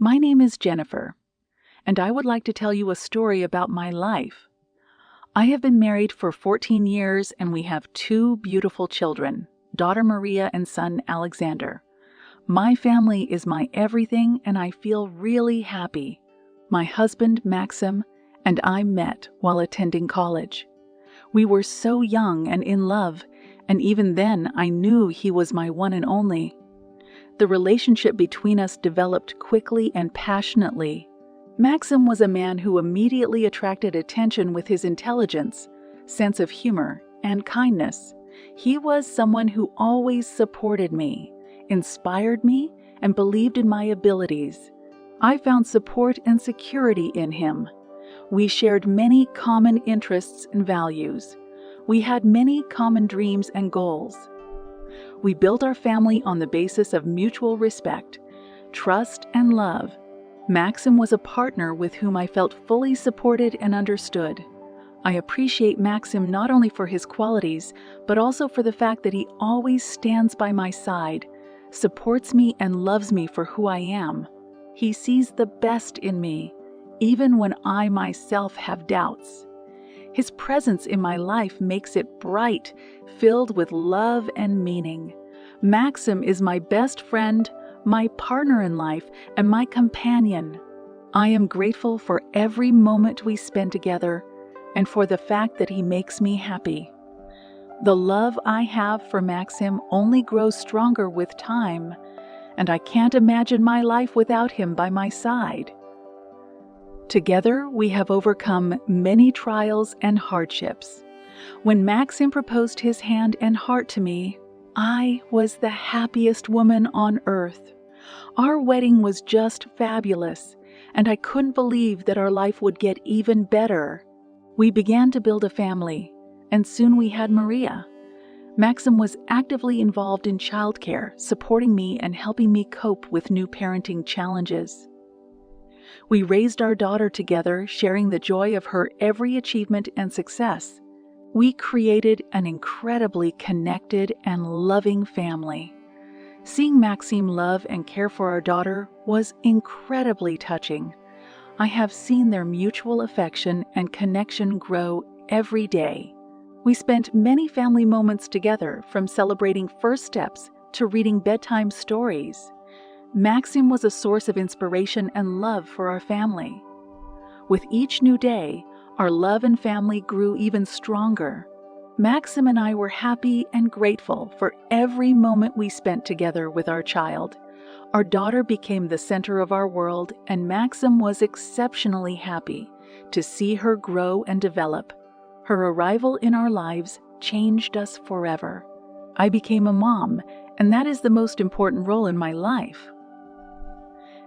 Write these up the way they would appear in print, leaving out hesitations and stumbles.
My name is Jennifer, and I would like to tell you a story about my life. I have been married for 14 years and we have two beautiful children, daughter Maria and son Alexander. My family is my everything and I feel really happy. My husband, Maxim, and I met while attending college. We were so young and in love, and even then I knew he was my one and only. The relationship between us developed quickly and passionately. Maxim was a man who immediately attracted attention with his intelligence, sense of humor, and kindness. He was someone who always supported me, inspired me, and believed in my abilities. I found support and security in him. We shared many common interests and values. We had many common dreams and goals. We built our family on the basis of mutual respect, trust, and love. Maxim was a partner with whom I felt fully supported and understood. I appreciate Maxim not only for his qualities, but also for the fact that he always stands by my side, supports me, and loves me for who I am. He sees the best in me, even when I myself have doubts. His presence in my life makes it bright, filled with love and meaning. Maxim is my best friend, my partner in life, and my companion. I am grateful for every moment we spend together and for the fact that he makes me happy. The love I have for Maxim only grows stronger with time, and I can't imagine my life without him by my side. Together, we have overcome many trials and hardships. When Maxim proposed his hand and heart to me, I was the happiest woman on earth. Our wedding was just fabulous, and I couldn't believe that our life would get even better. We began to build a family, and soon we had Maria. Maxim was actively involved in childcare, supporting me and helping me cope with new parenting challenges. We raised our daughter together, sharing the joy of her every achievement and success. We created an incredibly connected and loving family. Seeing Maxim love and care for our daughter was incredibly touching. I have seen their mutual affection and connection grow every day. We spent many family moments together, from celebrating first steps to reading bedtime stories. Maxim was a source of inspiration and love for our family. With each new day, our love and family grew even stronger. Maxim and I were happy and grateful for every moment we spent together with our child. Our daughter became the center of our world, and Maxim was exceptionally happy to see her grow and develop. Her arrival in our lives changed us forever. I became a mom, and that is the most important role in my life.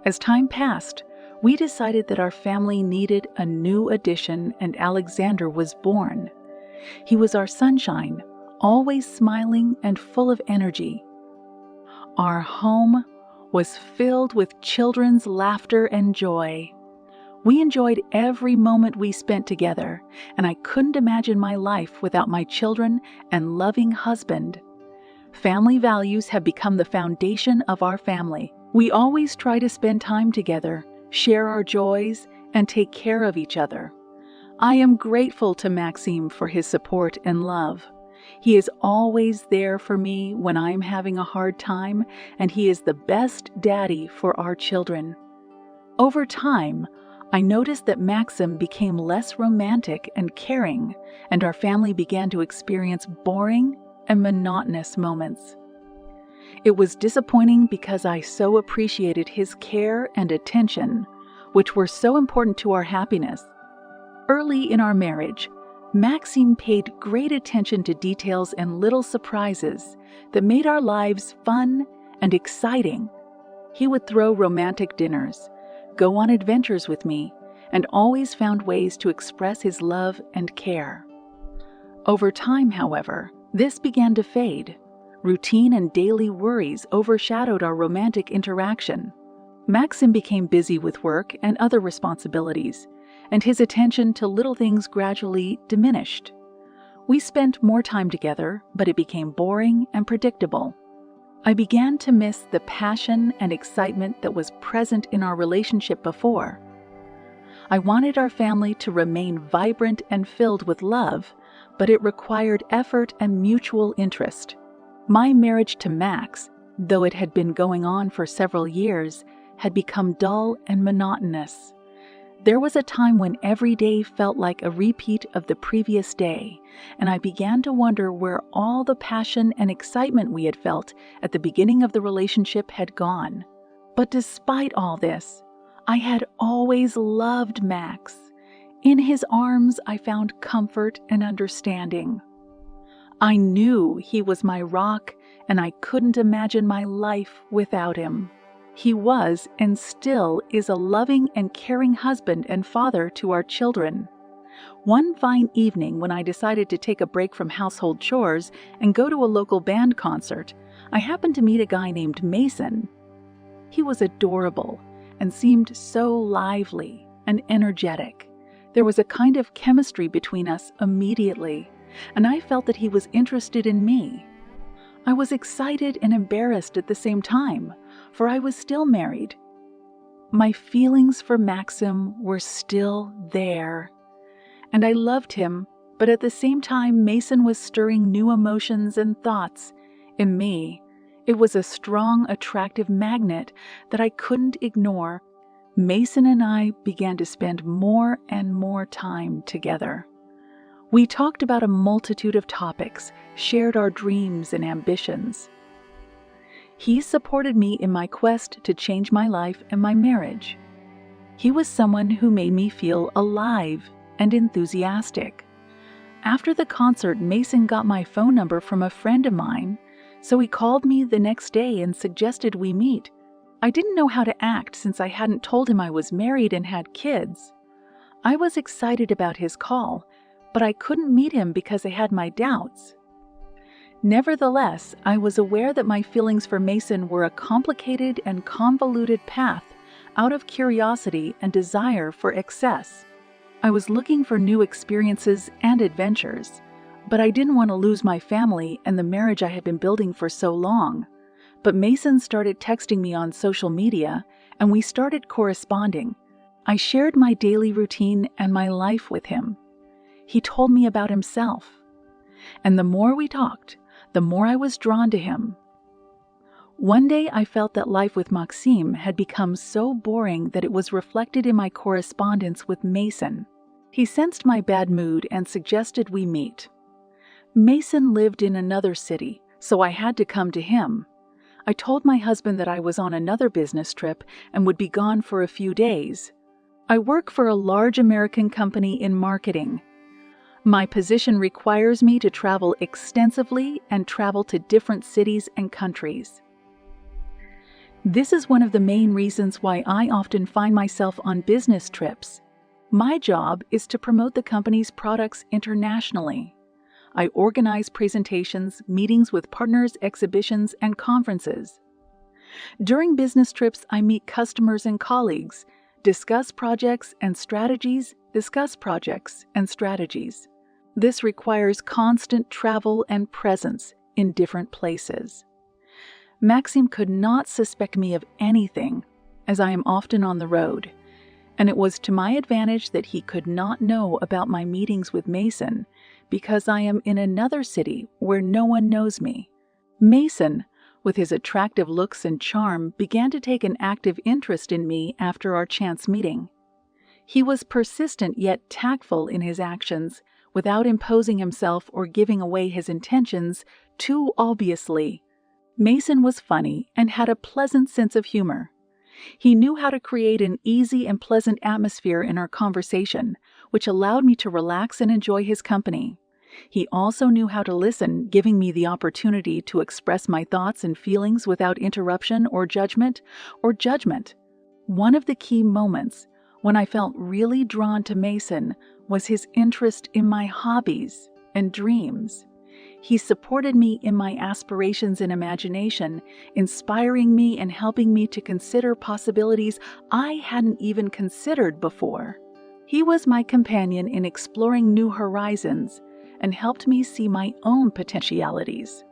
As time passed, we decided that our family needed a new addition, and Alexander was born. He was our sunshine, always smiling and full of energy. Our home was filled with children's laughter and joy. We enjoyed every moment we spent together, and I couldn't imagine my life without my children and loving husband. Family values have become the foundation of our family. We always try to spend time together, share our joys, and take care of each other. I am grateful to Maxim for his support and love. He is always there for me when I'm having a hard time, and he is the best daddy for our children. Over time, I noticed that Maxim became less romantic and caring, and our family began to experience boring and monotonous moments. It was disappointing because I so appreciated his care and attention, which were so important to our happiness. Early in our marriage, Maxim paid great attention to details and little surprises that made our lives fun and exciting. He would throw romantic dinners, go on adventures with me, and always found ways to express his love and care. Over time, however, this began to fade. Routine and daily worries overshadowed our romantic interaction. Maxim became busy with work and other responsibilities, and his attention to little things gradually diminished. We spent more time together, but it became boring and predictable. I began to miss the passion and excitement that was present in our relationship before. I wanted our family to remain vibrant and filled with love, but it required effort and mutual interest. My marriage to Max, though it had been going on for several years, had become dull and monotonous. There was a time when every day felt like a repeat of the previous day, and I began to wonder where all the passion and excitement we had felt at the beginning of the relationship had gone. But despite all this, I had always loved Max. In his arms, I found comfort and understanding. I knew he was my rock, and I couldn't imagine my life without him. He was and still is a loving and caring husband and father to our children. One fine evening, when I decided to take a break from household chores and go to a local band concert, I happened to meet a guy named Mason. He was adorable and seemed so lively and energetic. There was a kind of chemistry between us immediately, and I felt that he was interested in me. I was excited and embarrassed at the same time, for I was still married. My feelings for Maxim were still there, and I loved him, but at the same time Mason was stirring new emotions and thoughts in me. It was a strong, attractive magnet that I couldn't ignore. Mason and I began to spend more and more time together. We talked about a multitude of topics, shared our dreams and ambitions. He supported me in my quest to change my life and my marriage. He was someone who made me feel alive and enthusiastic. After the concert, Mason got my phone number from a friend of mine, so he called me the next day and suggested we meet. I didn't know how to act since I hadn't told him I was married and had kids. I was excited about his call, but I couldn't meet him because I had my doubts. Nevertheless, I was aware that my feelings for Mason were a complicated and convoluted path out of curiosity and desire for excess. I was looking for new experiences and adventures, but I didn't want to lose my family and the marriage I had been building for so long. But Mason started texting me on social media, and we started corresponding. I shared my daily routine and my life with him. He told me about himself, and the more we talked, the more I was drawn to him. One day I felt that life with Maxime had become so boring that it was reflected in my correspondence with Mason. He sensed my bad mood and suggested we meet. Mason lived in another city, so I had to come to him. I told my husband that I was on another business trip and would be gone for a few days. I work for a large American company in marketing. My position requires me to travel extensively and travel to different cities and countries. This is one of the main reasons why I often find myself on business trips. My job is to promote the company's products internationally. I organize presentations, meetings with partners, exhibitions, and conferences. During business trips, I meet customers and colleagues, discuss projects and strategies. This requires constant travel and presence in different places. Maxime could not suspect me of anything, as I am often on the road, and it was to my advantage that he could not know about my meetings with Mason, because I am in another city where no one knows me. Mason, with his attractive looks and charm, began to take an active interest in me after our chance meeting. He was persistent yet tactful in his actions, without imposing himself or giving away his intentions too obviously. Mason was funny and had a pleasant sense of humor. He knew how to create an easy and pleasant atmosphere in our conversation, which allowed me to relax and enjoy his company. He also knew how to listen, giving me the opportunity to express my thoughts and feelings without interruption or judgment. One of the key moments when I felt really drawn to Mason was his interest in my hobbies and dreams. He supported me in my aspirations and imagination, inspiring me and helping me to consider possibilities I hadn't even considered before. He was my companion in exploring new horizons and helped me see my own potentialities.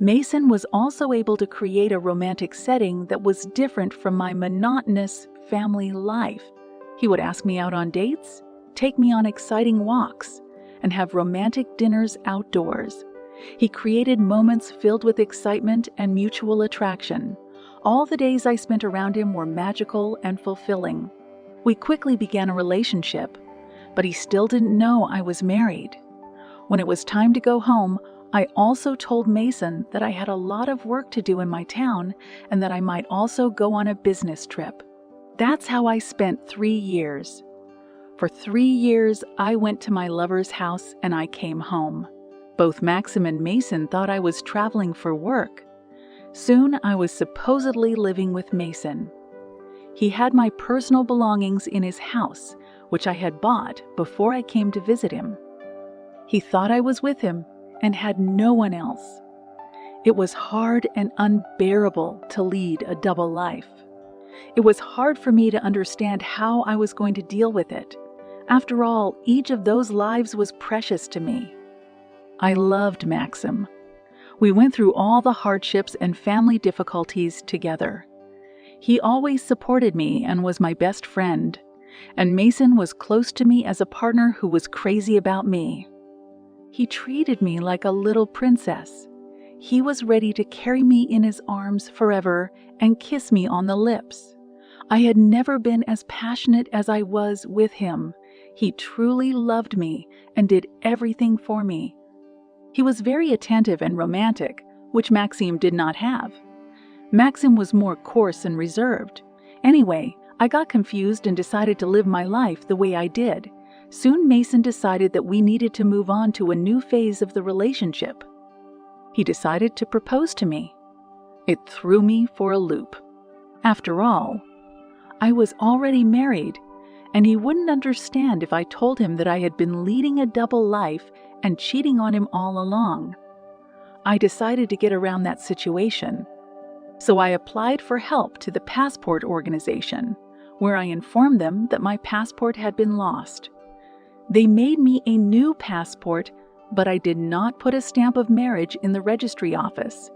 Mason was also able to create a romantic setting that was different from my monotonous family life. He would ask me out on dates, take me on exciting walks, and have romantic dinners outdoors. He created moments filled with excitement and mutual attraction. All the days I spent around him were magical and fulfilling. We quickly began a relationship, but he still didn't know I was married. When it was time to go home, I also told Mason that I had a lot of work to do in my town and that I might also go on a business trip. That's how I spent 3 years. For 3 years, I went to my lover's house and I came home. Both Maxim and Mason thought I was traveling for work. Soon, I was supposedly living with Mason. He had my personal belongings in his house, which I had bought before I came to visit him. He thought I was with him and had no one else. It was hard and unbearable to lead a double life. It was hard for me to understand how I was going to deal with it. After all, each of those lives was precious to me. I loved Maxim. We went through all the hardships and family difficulties together. He always supported me and was my best friend, and Mason was close to me as a partner who was crazy about me. He treated me like a little princess. He was ready to carry me in his arms forever and kiss me on the lips. I had never been as passionate as I was with him. He truly loved me and did everything for me. He was very attentive and romantic, which Maxim did not have. Maxim was more coarse and reserved. Anyway, I got confused and decided to live my life the way I did. Soon Mason decided that we needed to move on to a new phase of the relationship. He decided to propose to me. It threw me for a loop. After all, I was already married, and he wouldn't understand if I told him that I had been leading a double life and cheating on him all along. I decided to get around that situation. So I applied for help to the passport organization, where I informed them that my passport had been lost. They made me a new passport, but I did not put a stamp of marriage in the registry office.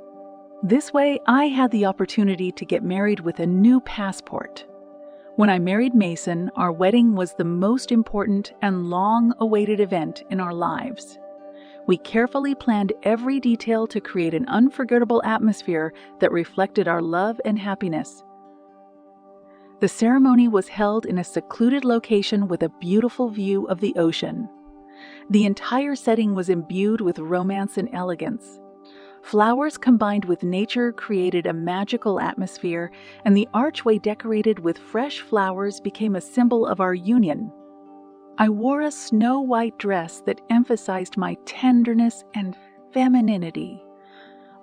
This way, I had the opportunity to get married with a new passport. When I married Mason, our wedding was the most important and long-awaited event in our lives. We carefully planned every detail to create an unforgettable atmosphere that reflected our love and happiness. The ceremony was held in a secluded location with a beautiful view of the ocean. The entire setting was imbued with romance and elegance. Flowers combined with nature created a magical atmosphere, and the archway decorated with fresh flowers became a symbol of our union. I wore a snow-white dress that emphasized my tenderness and femininity.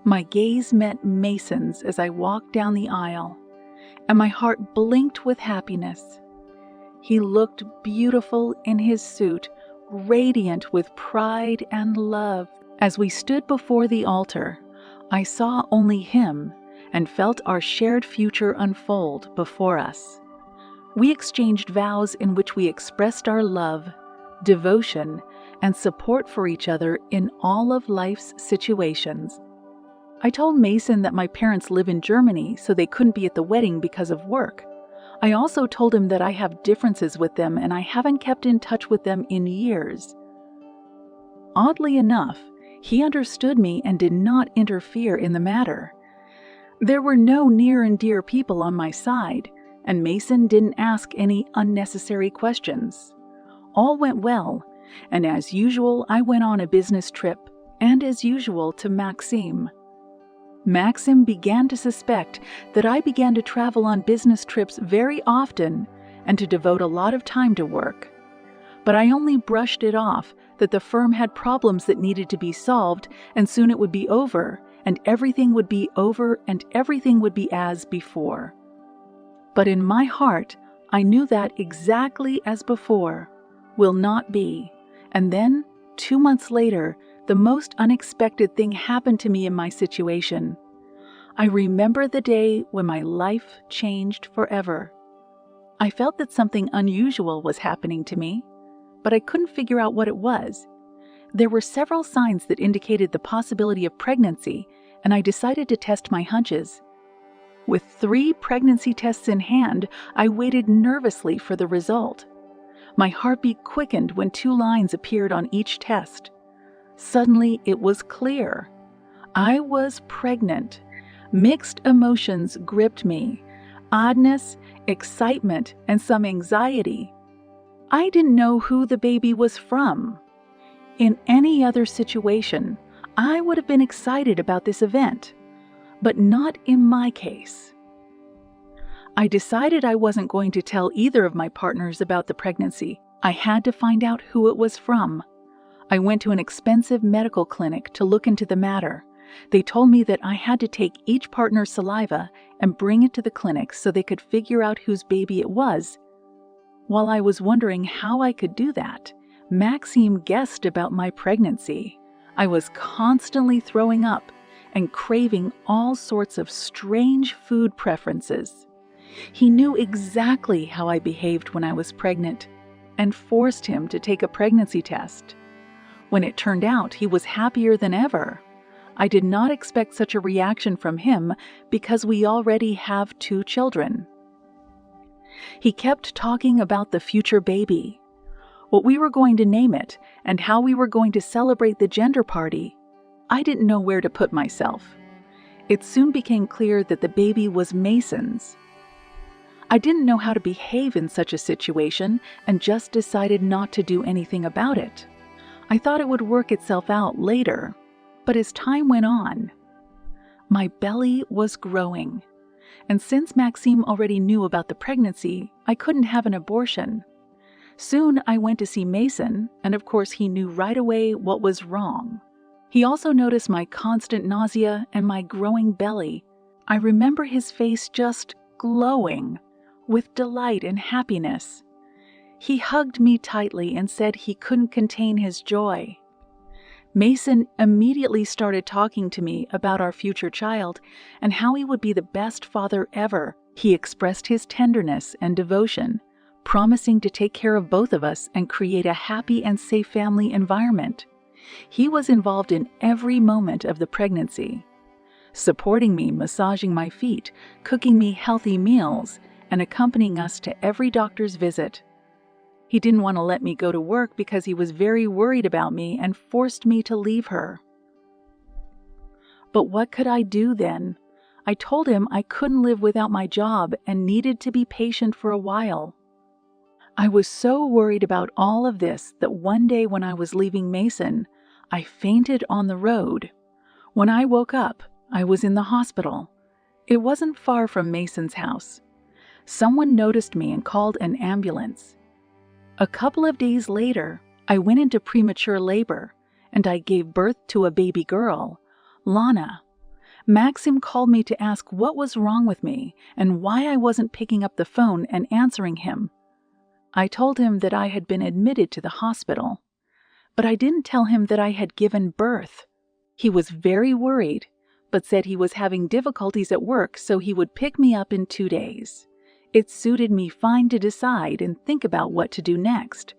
My gaze met Mason's as I walked down the aisle, and my heart blinked with happiness. He looked beautiful in his suit, radiant with pride and love. As we stood before the altar, I saw only him and felt our shared future unfold before us. We exchanged vows in which we expressed our love, devotion, and support for each other in all of life's situations. I told Mason that my parents live in Germany, so they couldn't be at the wedding because of work. I also told him that I have differences with them and I haven't kept in touch with them in years. Oddly enough, he understood me and did not interfere in the matter. There were no near and dear people on my side, and Mason didn't ask any unnecessary questions. All went well, and as usual, I went on a business trip, and as usual to Maxim. Maxim began to suspect that I began to travel on business trips very often and to devote a lot of time to work. But I only brushed it off that the firm had problems that needed to be solved, and soon it would be over, and everything would be over, and everything would be as before. But in my heart, I knew that exactly as before will not be. And then, 2 months later, the most unexpected thing happened to me in my situation. I remember the day when my life changed forever. I felt that something unusual was happening to me, but I couldn't figure out what it was. There were several signs that indicated the possibility of pregnancy, and I decided to test my hunches. With 3 pregnancy tests in hand, I waited nervously for the result. My heartbeat quickened when 2 lines appeared on each test. Suddenly, it was clear. I was pregnant. Mixed emotions gripped me: oddness, excitement, and some anxiety. I didn't know who the baby was from. In any other situation, I would have been excited about this event, but not in my case. I decided I wasn't going to tell either of my partners about the pregnancy. I had to find out who it was from. I went to an expensive medical clinic to look into the matter. They told me that I had to take each partner's saliva and bring it to the clinic so they could figure out whose baby it was. While I was wondering how I could do that, Maxime guessed about my pregnancy. I was constantly throwing up and craving all sorts of strange food preferences. He knew exactly how I behaved when I was pregnant and forced him to take a pregnancy test. When it turned out, he was happier than ever. I did not expect such a reaction from him because we already have 2 children. He kept talking about the future baby, what we were going to name it, and how we were going to celebrate the gender party. I didn't know where to put myself. It soon became clear that the baby was Mason's. I didn't know how to behave in such a situation and just decided not to do anything about it. I thought it would work itself out later, but as time went on, my belly was growing. And since Maxime already knew about the pregnancy, I couldn't have an abortion. Soon I went to see Mason, and of course he knew right away what was wrong. He also noticed my constant nausea and my growing belly. I remember his face just glowing with delight and happiness. He hugged me tightly and said he couldn't contain his joy. Mason immediately started talking to me about our future child and how he would be the best father ever. He expressed his tenderness and devotion, promising to take care of both of us and create a happy and safe family environment. He was involved in every moment of the pregnancy, supporting me, massaging my feet, cooking me healthy meals, and accompanying us to every doctor's visit. He didn't want to let me go to work because he was very worried about me and forced me to leave her. But what could I do then? I told him I couldn't live without my job and needed to be patient for a while. I was so worried about all of this that one day when I was leaving Mason, I fainted on the road. When I woke up, I was in the hospital. It wasn't far from Mason's house. Someone noticed me and called an ambulance. A couple of days later, I went into premature labor, and I gave birth to a baby girl, Lana. Maxim called me to ask what was wrong with me and why I wasn't picking up the phone and answering him. I told him that I had been admitted to the hospital, but I didn't tell him that I had given birth. He was very worried, but said he was having difficulties at work, so he would pick me up in 2 days. It suited me fine to decide and think about what to do next.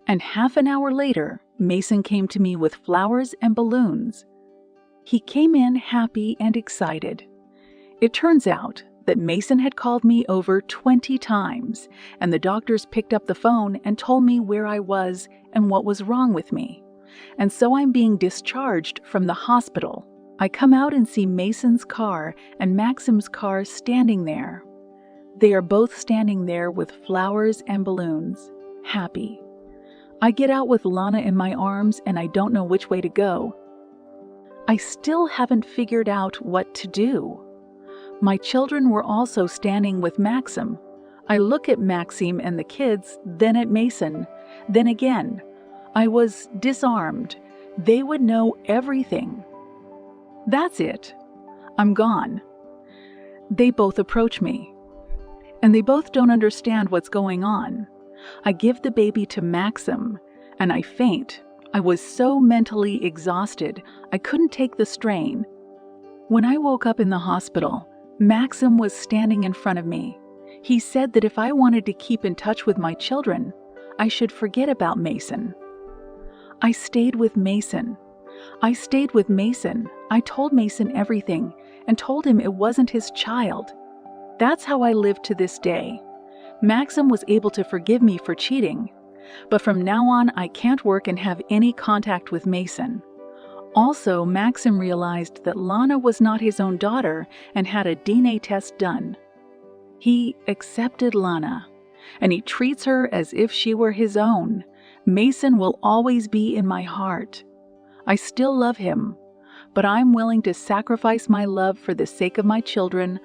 And half an hour later, Mason came to me with flowers and balloons. He came in happy and excited. It turns out that Mason had called me over 20 times, and the doctors picked up the phone and told me where I was and what was wrong with me. And so I'm being discharged from the hospital. I come out and see Mason's car and Maxim's car standing there. They are both standing there with flowers and balloons, happy. I get out with Lana in my arms and I don't know which way to go. I still haven't figured out what to do. My children were also standing with Maxim. I look at Maxime and the kids, then at Mason, then again. I was disarmed. They would know everything. That's it. I'm gone. They both approach me, and they both don't understand what's going on. I give the baby to Maxim, and I faint. I was so mentally exhausted, I couldn't take the strain. When I woke up in the hospital, Maxim was standing in front of me. He said that if I wanted to keep in touch with my children, I should forget about Mason. I stayed with Mason. I stayed with Mason. I told Mason everything and told him it wasn't his child. That's how I live to this day. Maxim was able to forgive me for cheating, but from now on I can't work and have any contact with Mason. Also, Maxim realized that Lana was not his own daughter and had a DNA test done. He accepted Lana, and he treats her as if she were his own. Mason will always be in my heart. I still love him, but I'm willing to sacrifice my love for the sake of my children,